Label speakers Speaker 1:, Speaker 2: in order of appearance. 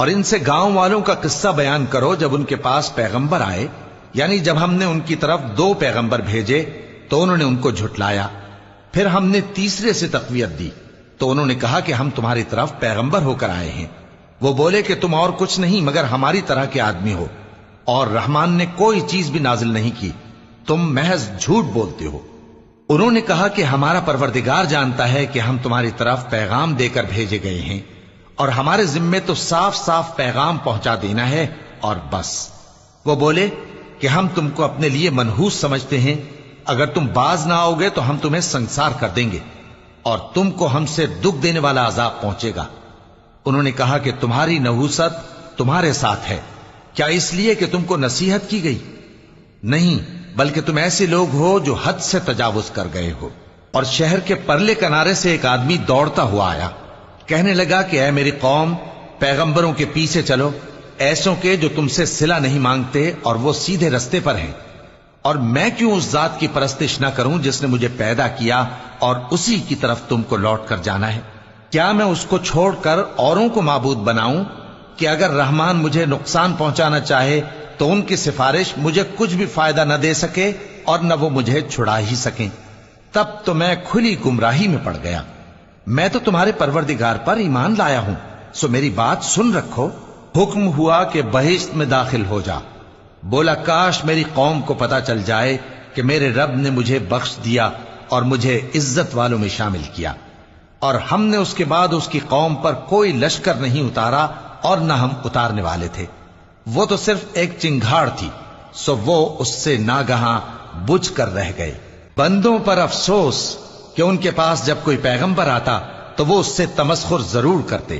Speaker 1: اور ان سے گاؤں والوں کا قصہ بیان کرو جب ان کے پاس پیغمبر آئے، یعنی جب ہم نے ان کی طرف 2 پیغمبر بھیجے تو انہوں نے ان کو جھٹلایا، پھر ہم نے تیسرے سے تقویت دی تو انہوں نے کہا کہ ہم تمہاری طرف پیغمبر ہو کر آئے ہیں۔ وہ بولے کہ تم اور کچھ نہیں مگر ہماری طرح کے آدمی ہو، اور رحمان نے کوئی چیز بھی نازل نہیں کی، تم محض جھوٹ بولتے ہو۔ انہوں نے کہا کہ ہمارا پروردگار جانتا ہے کہ ہم تمہاری طرف پیغام دے کر بھیجے گئے ہیں، اور ہمارے ذمے تو صاف صاف پیغام پہنچا دینا ہے اور بس۔ وہ بولے کہ ہم تم کو اپنے لیے منحوس سمجھتے ہیں، اگر تم باز نہ آؤ گے تو ہم تمہیں سنسار کر دیں گے اور تم کو ہم سے دکھ دینے والا عذاب پہنچے گا۔ انہوں نے کہا کہ تمہاری نحوست تمہارے ساتھ ہے، کیا اس لیے کہ تم کو نصیحت کی گئی؟ نہیں، بلکہ تم ایسے لوگ ہو جو حد سے تجاوز کر گئے ہو۔ اور شہر کے پرلے کنارے سے ایک آدمی دوڑتا ہوا آیا، کہنے لگا کہ اے میری قوم، پیغمبروں کے پیچھے چلو، ایسوں کے جو تم سے صلہ نہیں مانگتے اور وہ سیدھے رستے پر ہیں۔ اور میں کیوں اس ذات کی پرستش نہ کروں جس نے مجھے پیدا کیا اور اسی کی طرف تم کو لوٹ کر جانا ہے؟ کیا میں اس کو چھوڑ کر اوروں کو معبود بناؤں کہ اگر رحمان مجھے نقصان پہنچانا چاہے تو ان کی سفارش مجھے کچھ بھی فائدہ نہ دے سکے اور نہ وہ مجھے چھڑا ہی سکیں؟ تب تو میں کھلی گمراہی میں پڑ گیا۔ میں تو تمہارے پروردگار پر ایمان لایا ہوں، سو میری بات سن رکھو۔ حکم ہوا کہ بہشت میں داخل ہو جا۔ بولا کاش میری قوم کو پتا چل جائے کہ میرے رب نے مجھے بخش دیا اور مجھے عزت والوں میں شامل کیا، اور ہم نے اس کے بعد اس کی قوم پر کوئی لشکر نہیں اتارا اور نہ ہم اتارنے والے تھے۔ وہ تو صرف ایک چنگھاڑ تھی، سو وہ اس سے ناگہاں بجھ کر رہ گئے۔ بندوں پر افسوس کہ ان کے پاس جب کوئی پیغمبر آتا تو وہ اس سے تمسخر ضرور کرتے۔